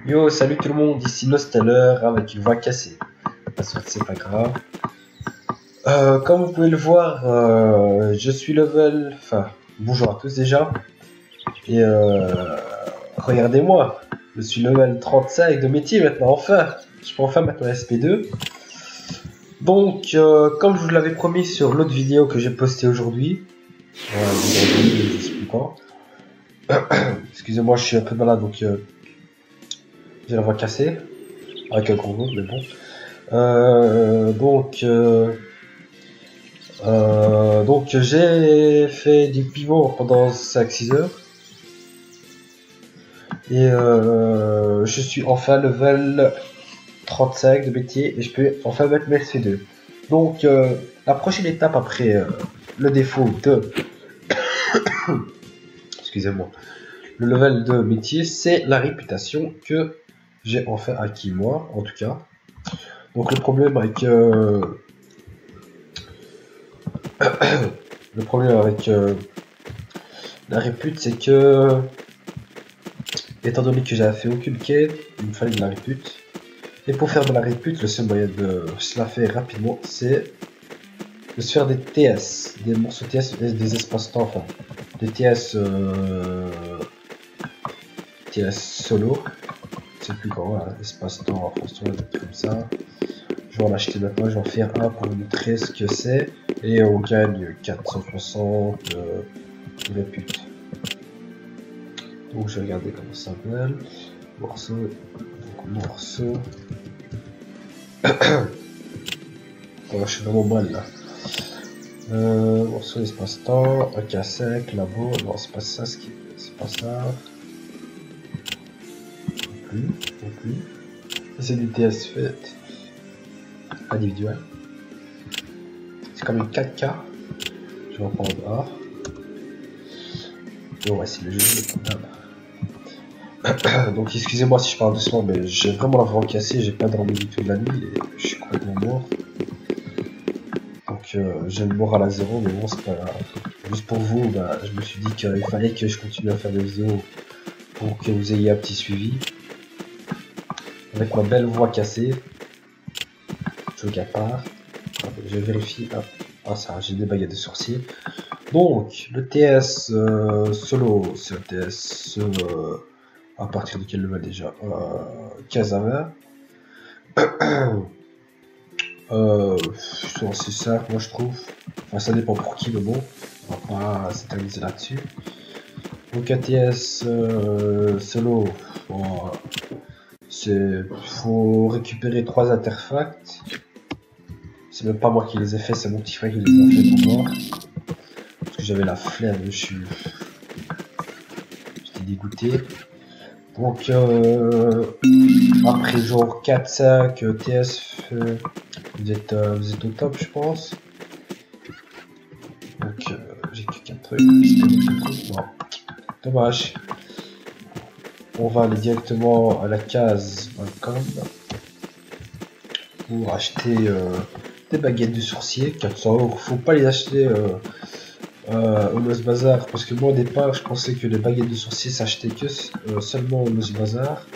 Yo, salut tout le monde, ici Nosteller avec une voix cassée. C'est pas grave. Comme vous pouvez le voir, je suis level... Enfin, bonjour à tous déjà. Et regardez-moi, je suis level 35 de métier maintenant, enfin. Je peux enfin mettre mon SP2. Donc, comme je vous l'avais promis sur l'autre vidéo que j'ai postée aujourd'hui, je sais plus quand. Excusez-moi, je suis un peu malade, donc j'ai la voix cassée. Avec un gros mot, mais bon. Donc j'ai fait du pivot pendant 5-6 heures et je suis enfin level 35 de métier et je peux enfin mettre mes SV2. Donc la prochaine étape après le défaut de excusez-moi le level de métier, c'est la réputation que j'ai enfin acquis moi en tout cas. Donc le problème avec la répute, c'est que étant donné que j'avais fait aucune quête, il me fallait de la répute. Et pour faire de la répute, le seul moyen de se la faire rapidement, c'est de se faire des TS, des morceaux TS, des espaces-temps, enfin, des TS, TS solo. C'est plus grand, voilà, espace-temps, fonction, des trucs comme ça. Je vais en acheter maintenant, je vais en faire un pour vous montrer ce que c'est. Et on gagne 460 de répute. Donc je vais regarder comment ça s'appelle. Morceau. Donc morceau. Oh, je suis vraiment mal là. Morceau espace-temps, AK5, labo. Non, c'est pas ça, c'est pas ça. Non plus. C'est du TS fait. Individuel. C'est comme une 4K. Je vais en prendre un. Et on va essayer le jeu. Donc excusez-moi si je parle doucement, mais j'ai vraiment la voix cassée, j'ai pas dormi du tout de la nuit et je suis complètement mort. Donc j'ai le moral à zéro, mais bon c'est pas grave. Juste pour vous, bah, je me suis dit qu'il fallait que je continue à faire des vidéos pour que vous ayez un petit suivi. Avec ma belle voix cassée. Je regarde pas. Je vérifie. Ah ça, j'ai des baguettes de sorcier. Donc le TS solo, c'est le TS à partir de quel level déjà 15 à 20. C'est assez simple, moi je trouve. Enfin, ça dépend pour qui, mais bon, on va pas s'éterniser là-dessus. Donc, ATS solo, bon, faut récupérer 3 artefacts. C'est même pas moi qui les ai fait, c'est mon petit frère qui les a fait pour moi. Parce que j'avais la flemme, j'étais dégoûté. Donc, après genre 4-5 TS, vous êtes au top, je pense. Donc, j'ai que 4 trucs. Non, dommage. On va aller directement à la case Welcome pour acheter des baguettes de sorcier. 400 €. Faut pas les acheter au Lost Bazar parce que moi au départ je pensais que les baguettes de sorcier s'achetaient que seulement au Lost Bazar.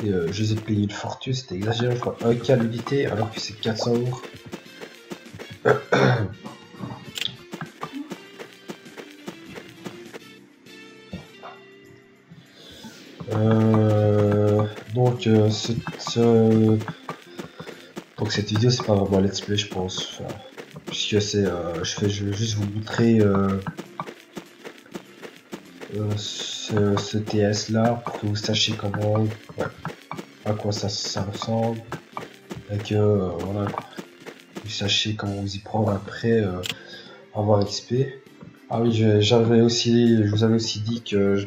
Et je les ai payé une fortune, c'était exagéré, je crois 1K l'unité alors que c'est 400 €. Donc cette vidéo c'est pas vraiment un let's play je pense, enfin, puisque c'est je vais juste vous montrer ce TS là pour que vous sachiez comment, à quoi ça ressemble et que voilà, vous sachiez comment vous y prendre après avoir XP. Ah oui, je vous avais aussi dit que je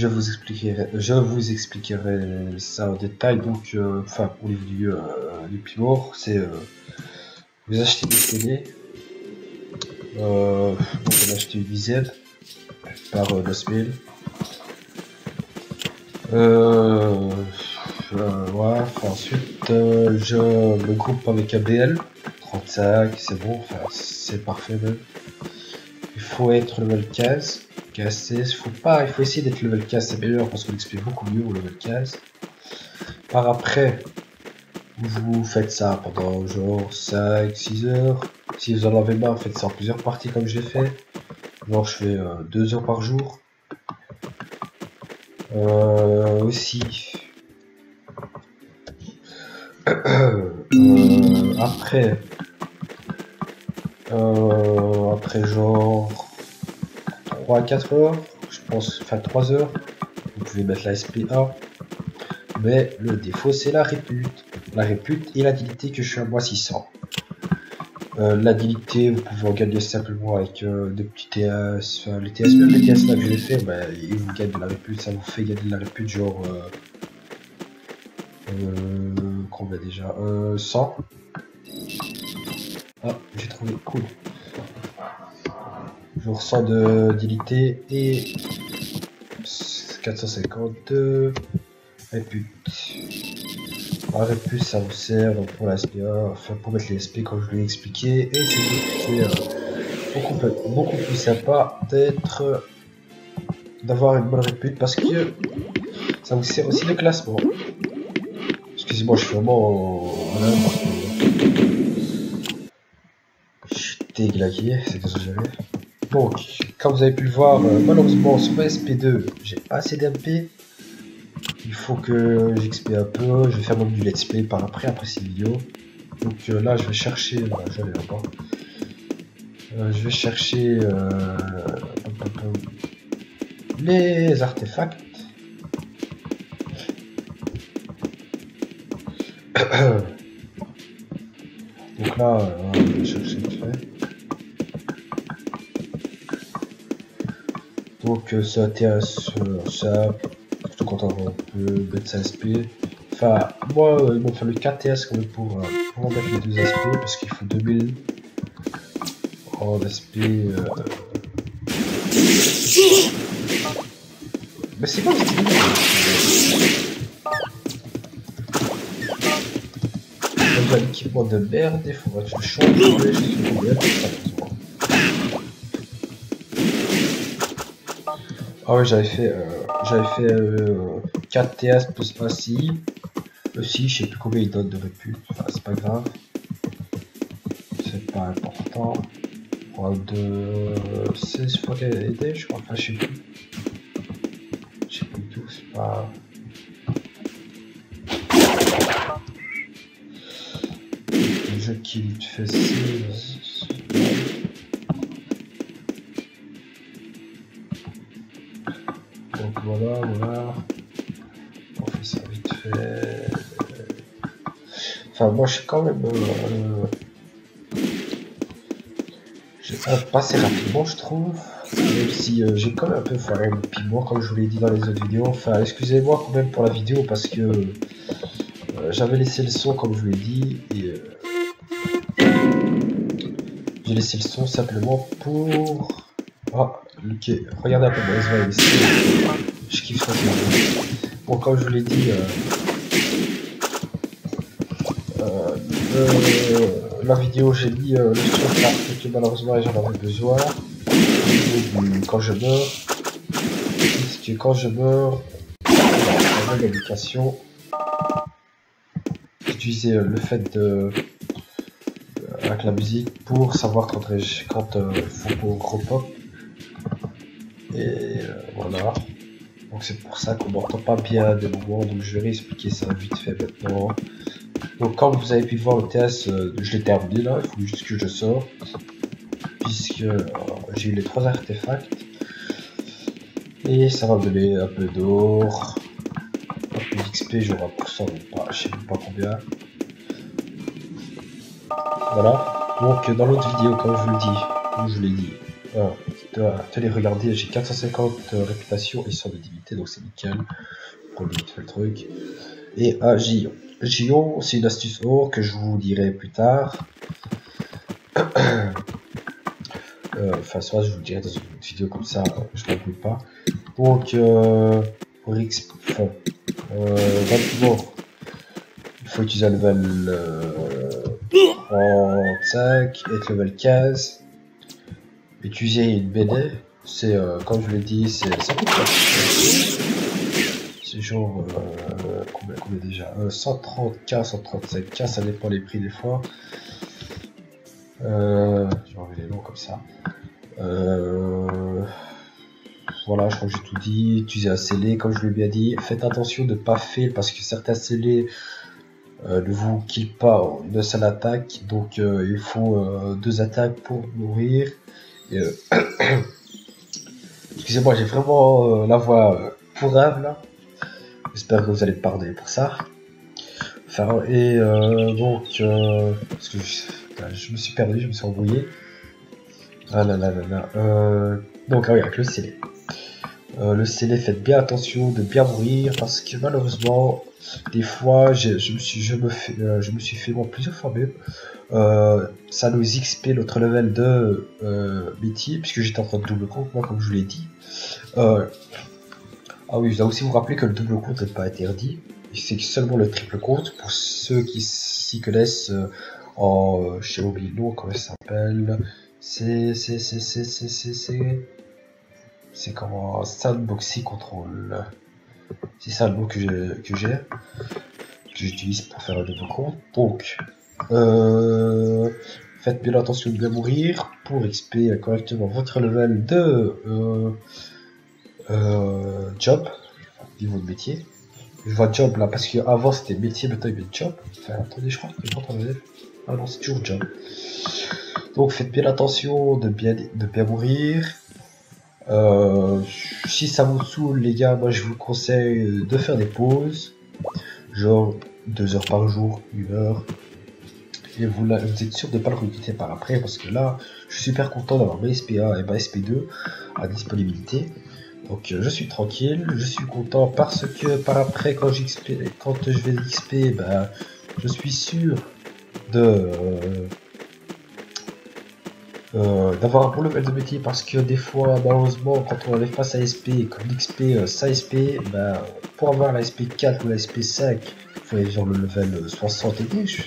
vous expliquerai ça en détail. Donc, enfin, pour les vidéos du pivot, c'est vous achetez des CD. Donc, on a acheté une dizaine par 2000. Voilà. Ensuite, je me groupe avec ABL 35, c'est bon, enfin, c'est parfait même. Il faut être level 15 15, 16, il faut essayer d'être level 15, c'est meilleur parce qu'on XP beaucoup mieux au level 15. Par après, vous faites ça pendant genre 5, 6 heures. Si vous en avez marre, faites ça en plusieurs parties comme je l'ai fait. Genre je fais 2 heures par jour. Aussi. Après genre 3 à 4 heures, je pense, enfin 3 heures, vous pouvez mettre la SP1. Mais le défaut c'est la répute. La répute et l'agilité que je suis à moins 600. L'agilité, vous pouvez en gagner simplement avec des petits TS. Enfin, les TS, même les TS là que j'ai fait, bah, ils vous gagnent de la répute. Ça vous fait gagner de la répute, genre. Combien déjà 100. Ah, j'ai trouvé. Cool. Genre 100 d'agilité et 452 répute. La répute, ça vous sert pour la SPA, enfin pour mettre les SP comme je l'ai expliqué. Et c'est beaucoup plus sympa d'avoir une bonne répute parce que ça vous sert aussi de classement. Excusez-moi, je suis vraiment je suis déglagué, c'est exagéré. Donc, comme vous avez pu le voir, malheureusement sur ma SP2, j'ai pas assez d'MP. Il faut que j'XP un peu, je vais faire mon du let's play par après cette vidéo. Donc là je vais chercher, je vais aller là-bas. Je vais chercher les artefacts. Donc là, je vais chercher le fait. Donc ça TS, ça, surtout quand on peut mettre sa SP. Enfin, moi, il m'ont fallu 4 TS quand même pour mettre les 2 SP parce qu'il faut 2000 en SP. Mais c'est quoi cette vidéo? J'ai un équipement de merde, il faudra que je change je suis combien. Ah ouais, j'avais fait 4 TS plus 1 CI. Le CI, je sais plus combien il donne de répute, enfin c'est pas grave. C'est pas important. De 16 fois aidé, je crois, enfin je sais plus. Je sais plus tout, c'est pas. Le jeu qui te fait 6. Donc voilà. On fait ça vite fait. Enfin, moi je suis quand même. Je vais passer rapidement, je trouve. Même si j'ai quand même un peu foiré le piment, comme je vous l'ai dit dans les autres vidéos. Enfin, excusez-moi quand même pour la vidéo parce que j'avais laissé le son, comme je vous l'ai dit. Et j'ai laissé le son simplement pour. Ah, ok, regardez un peu mon SVA ici. Je kiffe ça. Bon, comme je vous l'ai dit. La vidéo, j'ai mis le son parce que malheureusement j'en avais besoin quand je meurs, puisque quand je meurs, j'avais l'indication d'utiliser le fait de avec la musique pour savoir quand il faut qu'on repop. Et voilà. Donc c'est pour ça qu'on n'entend pas bien des moments, donc je vais réexpliquer ça vite fait maintenant. Donc comme vous avez pu le voir, le TS, je l'ai terminé là, il faut juste que je sorte. Puisque j'ai eu les 3 artefacts. Et ça va me donner un peu d'or. Un peu d'XP, j'aurai un pourcent, je sais pas combien. Voilà. Donc dans l'autre vidéo, comme je vous le dis, comme je l'ai dit, tenez, regardez, j'ai 450 réputations et 100 de dignité, donc c'est nickel. Pour vite fait le truc. Et à Gion. Gion, c'est une astuce or que je vous dirai plus tard. Enfin, soit je vous le dirai dans une vidéo comme ça, je ne m'embrouille pas. Donc, pour XP, maintenant, il faut utiliser un level 35 et level 15. Utiliser une BD c'est comme je l'ai dit, ça coûte pas. C'est genre combien déjà 130K, 135K, ça dépend les prix des fois. Je vais enlever les noms comme ça. Voilà, je crois que j'ai tout dit. Utilisez un scellé, comme je l'ai bien dit. Faites attention de ne pas fail parce que certains scellés ne vous kill pas de seule attaque. Donc il faut 2 attaques pour mourir. Excusez-moi, j'ai vraiment la voix pourrave là. J'espère que vous allez me pardonner pour ça. Et donc, parce que je me suis perdu, je me suis embrouillé. Ah là là là là. Donc, ah oui, avec le scellé. Le scellé, faites bien attention de bien mourir parce que malheureusement, des fois, je me suis fait moi plusieurs fois même. Ça nous XP notre level de métier puisque j'étais en train de double compte, moi, comme je vous l'ai dit. Ah oui, je dois aussi vous rappeler que le double compte n'est pas interdit. C'est seulement le triple compte pour ceux qui s'y connaissent chez Obilo, comment ça s'appelle. C'est comment Sandboxy Control. C'est ça le mot que j'utilise pour faire un double compte. Donc, faites bien attention de bien mourir pour XP correctement votre level de job, niveau de métier. Je vois job là parce que avant c'était métier, maintenant il y a job. Enfin, attendez, je crois que c'est pas level. Ah non, c'est toujours job. Donc faites bien attention de bien mourir. Si ça vous saoule les gars, moi je vous conseille de faire des pauses, genre 2 heures par jour, 1 heure. Et vous êtes sûr de ne pas le recruter par après parce que là je suis super content d'avoir ma SP1 et ma SP2 à disponibilité. Donc je suis tranquille, je suis content parce que par après quand je vais XP, bah, je suis sûr de d'avoir un bon level de métier parce que des fois malheureusement quand on arrive pas à SP et qu'on XP sa SP, bah, pour avoir la SP4 ou la SP5 il faut aller genre le level 60 et je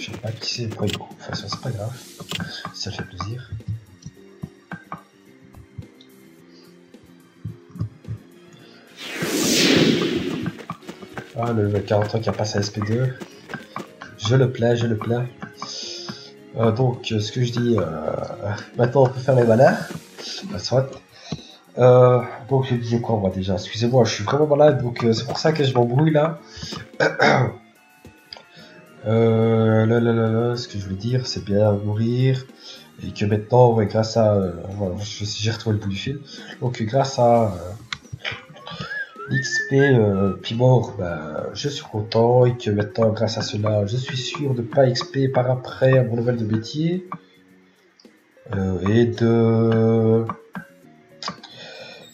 sais pas qui c'est, pourquoi il coupe, enfin ça c'est pas grave, ça fait plaisir. Ah, le 43 qui a passé à SP2. Je le plains. Donc, ce que je dis, maintenant on peut faire les malins. Soit. Donc, je disais quoi, moi déjà? Excusez-moi, je suis vraiment malade, donc c'est pour ça que je m'embrouille là. Ce que je veux dire, c'est bien mourir. Et que maintenant, ouais, grâce à. Voilà, j'ai retrouvé le bout du fil. Donc, grâce à. XP puis mort, bah, je suis content et que maintenant grâce à cela je suis sûr de pas XP par après à mon level de métier et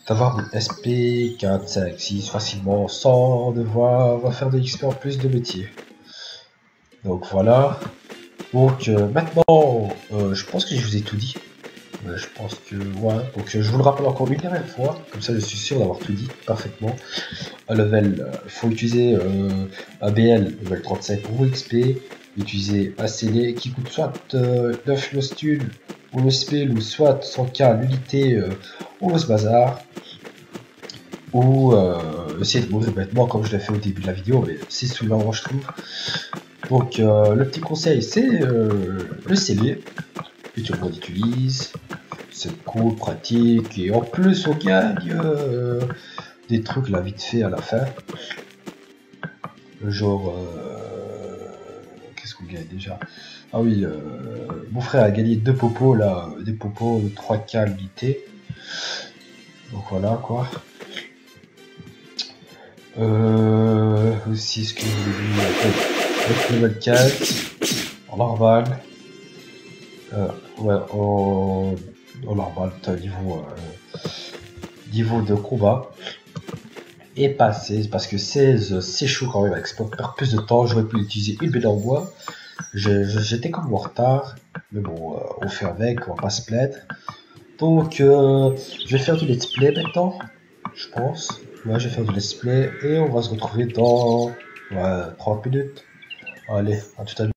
d'avoir mon SP 4, 5, 6 facilement sans devoir faire de XP en plus de métier. Donc voilà. Donc maintenant je pense que je vous ai tout dit. Je pense que ouais. Donc je vous le rappelle encore une dernière fois, comme ça je suis sûr d'avoir tout dit parfaitement. Un level, il faut utiliser un BL level 35 pour vous XP, utiliser un CD qui coûte soit 9 nostules ou le spell ou soit 100k l'unité ou ce bazar, ou essayer de mourir bêtement comme je l'ai fait au début de la vidéo, mais c'est souvent je trouve. Donc le petit conseil c'est le CD que tout le monde utilise, c'est cool, pratique et en plus on gagne des trucs là vite fait à la fin, genre qu'est-ce qu'on gagne déjà? Ah oui, mon frère a gagné 2 popos là, des popos de 3k l'unité, donc voilà quoi. Aussi ce que je voulais dire, level 4 en normal, ouais, en normal, niveau de combat. Et passer parce que 16 c'est chaud quand même, avec ça perd plus de temps, j'aurais pu utiliser une belle en bois, j'étais comme en retard, mais bon on fait avec, on va pas se plaindre. Donc je vais faire du let's play maintenant, je pense. Moi je vais faire du let's play et on va se retrouver dans 30 minutes. Allez, à tout à l'heure.